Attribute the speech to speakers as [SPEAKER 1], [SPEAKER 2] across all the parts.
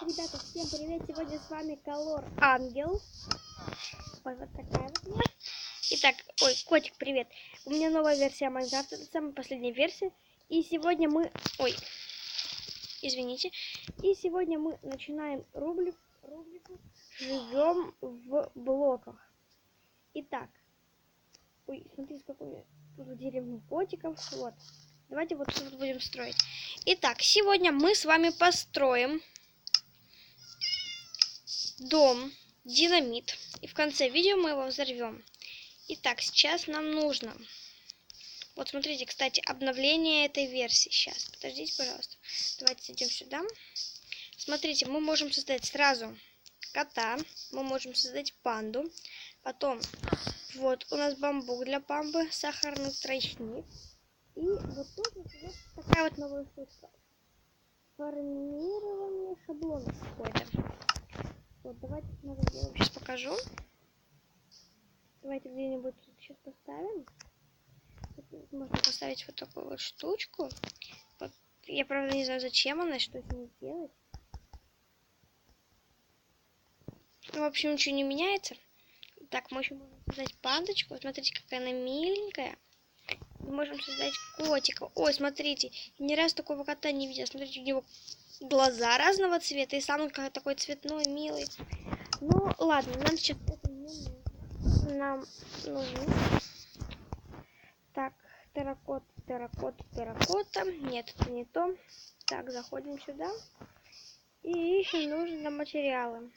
[SPEAKER 1] Ребята, всем привет! Сегодня с вами Color Ангел. Вот такая вот я. Итак, ой, котик, привет! У меня новая версия Майнкрафта, это самая последняя версия. И сегодня мы... Ой, извините. И сегодня мы начинаем рубрику «Живем в блоках». Итак, ой, смотрите, сколько у меня тут в деревне котиков. Вот. Давайте вот тут будем строить. Итак, сегодня мы с вами построим дом, динамит. И в конце видео мы его взорвем. Итак, сейчас нам нужно... Вот смотрите, кстати, обновление этой версии. Сейчас, подождите, пожалуйста. Давайте зайдем сюда. Смотрите, мы можем создать сразу кота. Мы можем создать панду. Потом, вот у нас бамбук для памбы, сахарный тростник. И вот тут вот у нас такая вот новая штука. Формирование шаблона какой-то. Вот, давайте посмотрим, сейчас покажу. Давайте где-нибудь тут сейчас поставим. Тут можно поставить вот такую вот штучку. Вот. Я, правда, не знаю, зачем она, что с ней делать. Ну, в общем, ничего не меняется. Так, мы еще можем создать пандочку. Вот смотрите, какая она миленькая. Мы можем создать котика. Ой, смотрите, ни разу такого кота не видела. Смотрите, у него глаза разного цвета. И сам он такой цветной, милый. Ну, ладно, нам сейчас это не нужно. Нам нужно... Так, терракота. Нет, это не то. Так, заходим сюда. И ищем нужные материалы.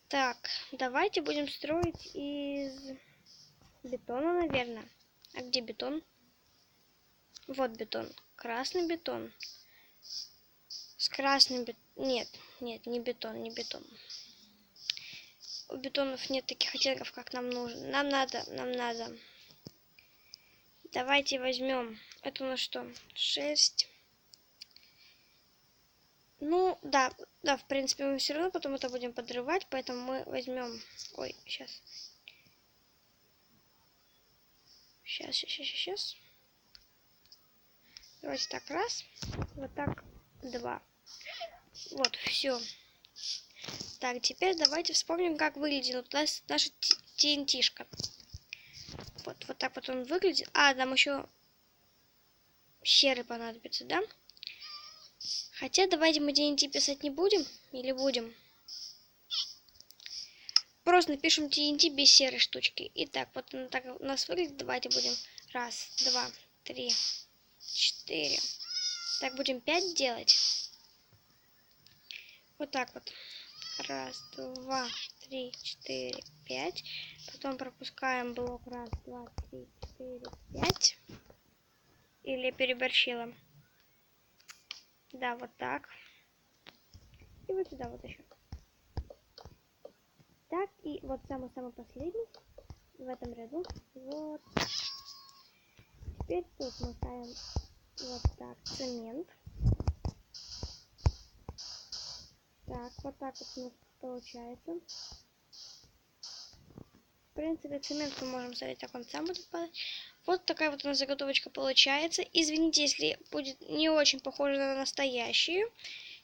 [SPEAKER 1] Так, давайте будем строить из бетона, наверное. А где бетон? Вот бетон. Красный бетон. С красным бетоном... Нет, не бетон. У бетонов нет таких оттенков, как нам нужно. Нам надо. Давайте возьмем. Это у нас что? 6. Ну, да, в принципе, мы все равно потом это будем подрывать, поэтому мы возьмем... Ой, сейчас. Сейчас. Давайте так, раз. Вот так, 2. Вот, все. Так, теперь давайте вспомним, как выглядит наша TNT-шка. Вот так вот он выглядит. А, нам еще серы понадобится, да? Хотя давайте мы TNT писать не будем. Или будем? Просто напишем TNT без серой штучки. Итак, вот он так у нас выглядит. Давайте будем 1, 2, 3, 4. Так, будем 5 делать. Вот так вот. 1, 2, 3, 4, 5. Потом пропускаем блок 1, 2, 3, 4, 5. Или переборщила. Да, вот так. И вот сюда вот еще. Так, и вот самый-самый последний в этом ряду. Вот. Теперь тут мы ставим вот так цемент. Так, вот так вот у нас получается. В принципе, цемент мы можем ставить, так он сам будет падать. Вот такая вот у нас заготовочка получается. Извините, если будет не очень похоже на настоящую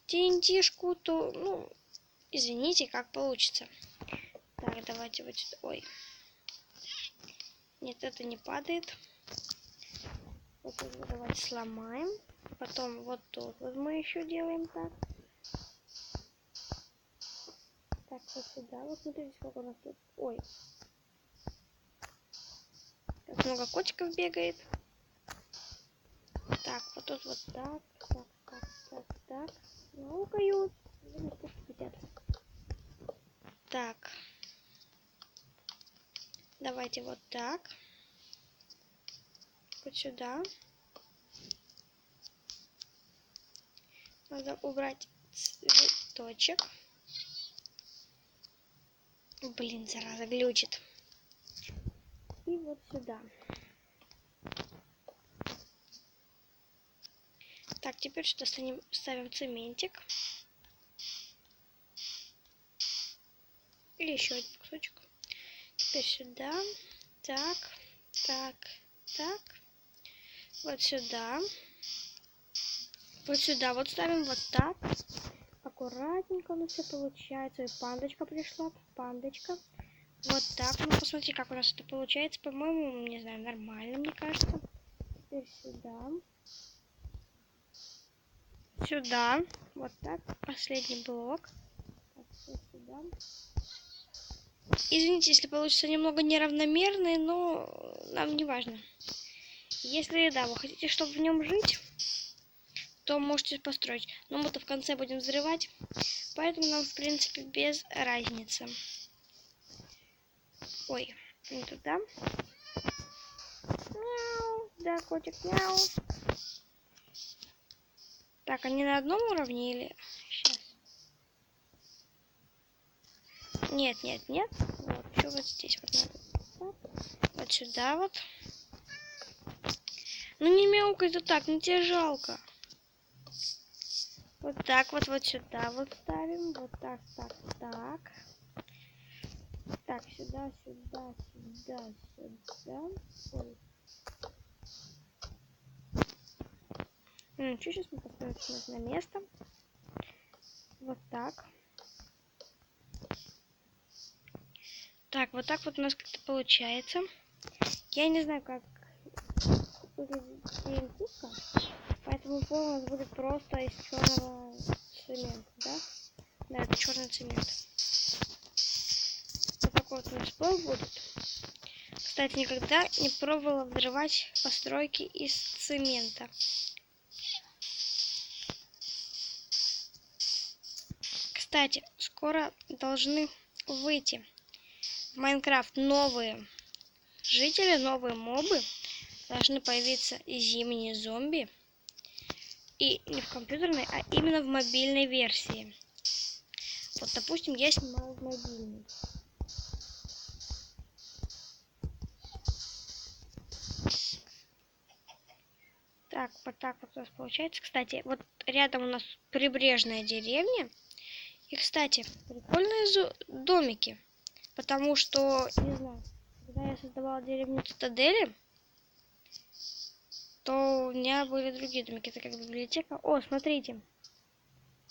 [SPEAKER 1] TNT-шку, то, ну, извините, как получится. Так, давайте вот сюда. Ой. Нет, это не падает. Вот это давайте сломаем. Потом вот тут вот мы еще делаем так. Так, вот сюда. Вот смотрите, сколько у нас тут. Ой. Как много котиков бегает. Так, вот тут вот так. Так. Наукают. Хотят. Так. Давайте вот так. Вот сюда. Надо убрать цветочек. Блин, зараза, глючит. И вот сюда. Так, теперь сюда ставим цементик. Или еще один кусочек. Теперь сюда. Так. Вот сюда. Вот ставим вот так. аккуратненько у нас все получается. И пандочка пришла, пандочка. Вот так. Ну, посмотрите, как у нас это получается. По-моему, не знаю, нормально, мне кажется. Теперь сюда. Сюда. Вот так. Последний блок. Так, все сюда. Извините, если получится немного неравномерный, но нам не важно. Если, да, вы хотите, чтобы в нем жить, то можете построить. Но мы-то в конце будем взрывать, поэтому нам, в принципе, без разницы. Ой, не туда. Мяу, да, котик, мяу. Так, они на одном уровне или... Сейчас. Нет, нет, нет. Вот, что вот здесь вот надо. Вот сюда вот. Ну не мяукай ты так, ну тебе жалко. Вот так вот, вот сюда вот ставим. Вот так, так, так. Так, сюда, сюда, сюда, сюда. Ой. Ну, что, сейчас мы поставим на место. Вот так. Так, вот так вот у нас как-то получается. Я не знаю, как выглядит TNT-ка, поэтому пол у нас будет просто из черного цемента, да? Да, это черный цемент. Вот такой вот у нас пол будет. Кстати, никогда не пробовала взрывать постройки из цемента. Кстати, скоро должны выйти в Майнкрафт новые жители, новые мобы. Должны появиться и зимние зомби. И не в компьютерной, а именно в мобильной версии. Вот, допустим, я снимаю в мобильной. Так, вот так вот у нас получается. Кстати, вот рядом у нас прибрежная деревня. И, кстати, прикольные домики. Потому что, не знаю, когда я создавала деревню Цитадели, то у меня были другие домики. Это как библиотека. О, смотрите.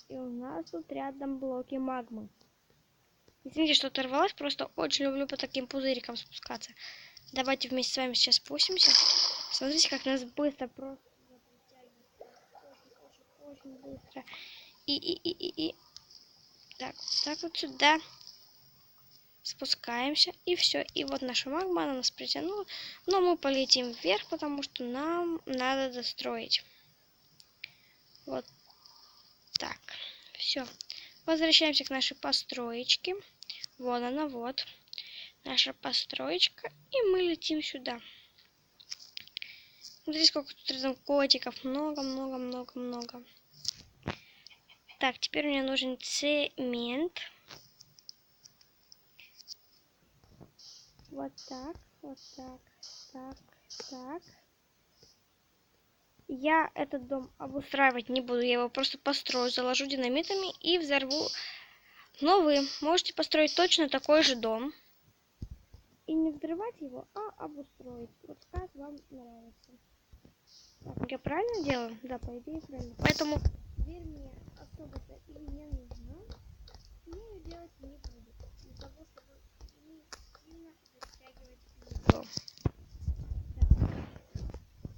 [SPEAKER 1] И у нас тут рядом блоки магмы. Извините, что оторвалась, просто очень люблю по таким пузырикам спускаться. Давайте вместе с вами сейчас спустимся. Смотрите, как нас быстро просто очень быстро. И. Так, так вот сюда спускаемся. И все. И вот наша магма, она нас притянула. Но мы полетим вверх, потому что нам надо достроить. Вот так. Все. Возвращаемся к нашей построечке. Вот она, вот. Наша построечка. И мы летим сюда. Смотрите, сколько тут рядом котиков. Много. Так, теперь мне нужен цемент. Вот так. Так. Я этот дом обустраивать не буду. Я его просто построю, заложу динамитами и взорву. Но вы можете построить точно такой же дом. И не взрывать его, а обустроить. Вот как вам нравится. Так, я правильно делаю? Да, по идее правильно. Поэтому дверь мне особо-то и не нужна. Я ее делать не буду. Для того, чтобы не сильно растягивать видео.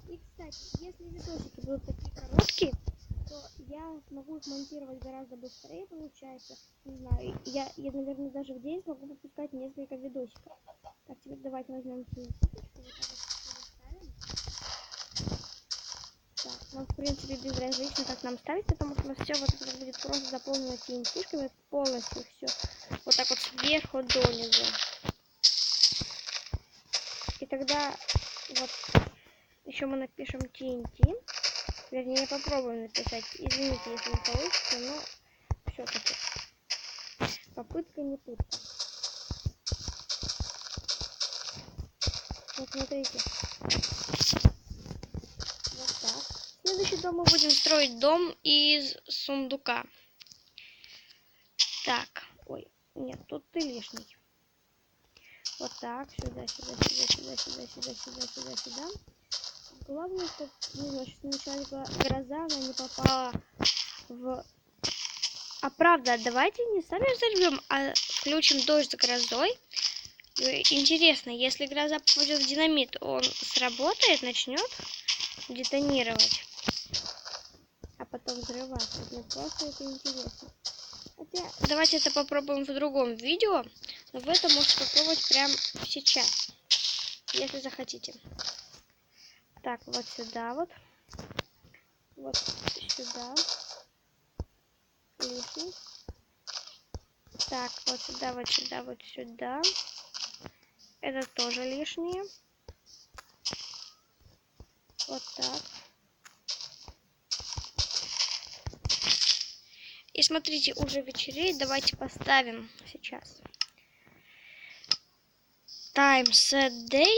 [SPEAKER 1] И, кстати, если видосики будут такие короткие, то я смогу их монтировать гораздо быстрее, получается. Не знаю, я наверное, даже в день смогу выпускать несколько видосиков. Так, теперь давайте возьмем свою сеточку, вот так вот ставим. Так, нам, в принципе, безразлично, как нам ставить, потому что у нас все вот это будет просто заполнено TNT-шками, полностью все. Вот так вот сверху донизу. И тогда вот еще мы напишем TNT. Вернее, попробуем написать. Извините, если не получится, но все-таки попытка не пытка. Вот смотрите. Вот так. Следующий дом мы будем строить дом из сундука. Так. Ой, нет, тут ты лишний. Вот так. Сюда. Главное, чтобы, не знаю, что началась гроза, она не попала в правда, давайте не сами взорвем, а включим дождь с грозой. Интересно, если гроза попадет в динамит, он сработает, начнет детонировать, а потом взрываться. Мне просто это интересно. Хотя, давайте это попробуем в другом видео, но вы это можете попробовать прямо сейчас, если захотите. Так, вот сюда вот. Вот сюда. Лишний. Так, вот сюда, вот сюда, вот сюда. Это тоже лишнее. Вот так. И смотрите, уже вечереет. Давайте поставим сейчас. Time set day.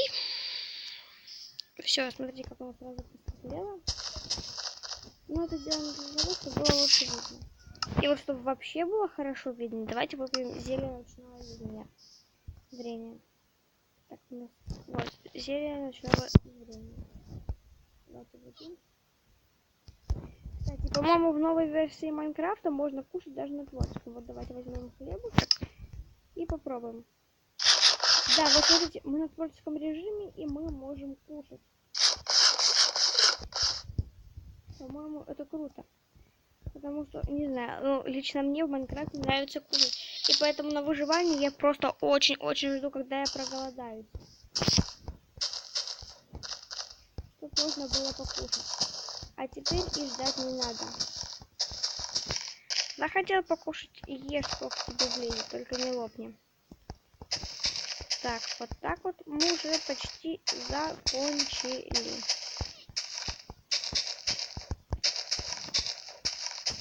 [SPEAKER 1] Все, смотрите, как оно сразу посветлело. Но это сделано для того, чтобы было лучше видно. И вот чтобы вообще было хорошо видно, давайте выберем зелень ночного видения. Зрение. Так, вот, зелень ночного зрения. Давайте выберем. Кстати, по-моему, в новой версии Майнкрафта можно кушать даже на творческом. Вот давайте возьмем хлебушек и попробуем. Да, вот смотрите, мы на творческом режиме, и мы можем кушать. По-моему, это круто. Потому что, не знаю, ну, лично мне в Майнкрафте нравится кушать. И поэтому на выживании я просто очень-очень жду, когда я проголодаюсь. Чтобы можно было покушать. А теперь и ждать не надо. Захотел покушать и ешь, сколько тебе влезет, только не лопни. Так, вот так вот мы уже почти закончили.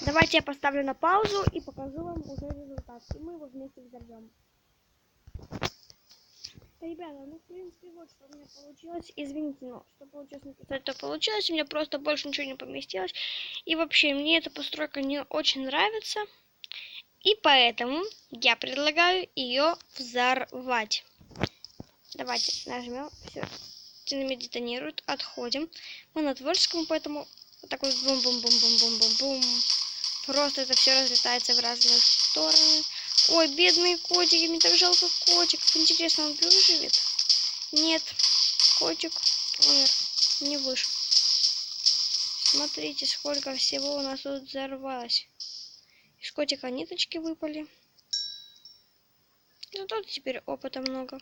[SPEAKER 1] Давайте я поставлю на паузу и покажу вам уже результат. И мы его вместе взорвем. Ребята, ну в принципе вот что у меня получилось. Извините, но что получилось написать, то получилось. У меня просто больше ничего не поместилось. И вообще мне эта постройка не очень нравится. И поэтому я предлагаю ее взорвать. Давайте нажмем. Все. Динамит детонирует. Отходим. Мы на творческом, поэтому вот так вот бум-бум-бум-бум-бум-бум-бум. Просто это все разлетается в разные стороны. Ой, бедные котики, мне так жалко котиков. Интересно, он выживет? Нет, котик умер, не выжил. Смотрите, сколько всего у нас тут взорвалось. Из котика ниточки выпали. Зато теперь опыта много.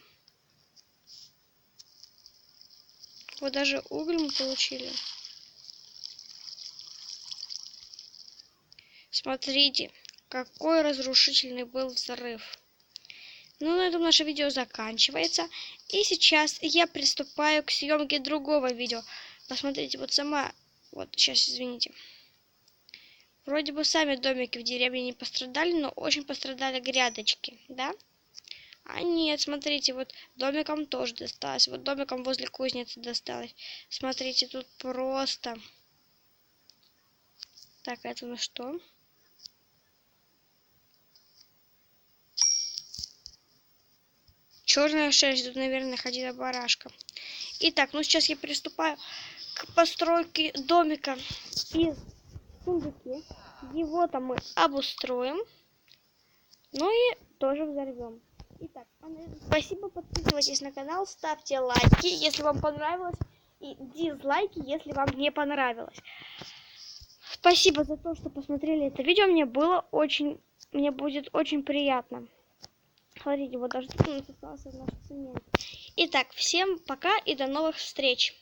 [SPEAKER 1] Вот даже уголь мы получили. Смотрите, какой разрушительный был взрыв. Ну, на этом наше видео заканчивается. И сейчас я приступаю к съемке другого видео. Посмотрите, вот сама... Вот, сейчас, извините. Вроде бы сами домики в деревне не пострадали, но очень пострадали грядочки, да? А нет, смотрите, вот домикам тоже досталось. Вот домикам возле кузницы досталось. Смотрите, тут просто... Так, это на что? Черная шерсть, тут, наверное, ходила барашка. Итак, ну сейчас я приступаю к постройке домика из сундуки. Его-то мы обустроим. Ну и тоже взорвем. Итак, спасибо, подписывайтесь на канал, ставьте лайки, если вам понравилось, и дизлайки, если вам не понравилось. Спасибо за то, что посмотрели это видео, мне будет очень приятно. Смотрите, вот даже тут у нас остался наш цемент. Итак, всем пока и до новых встреч.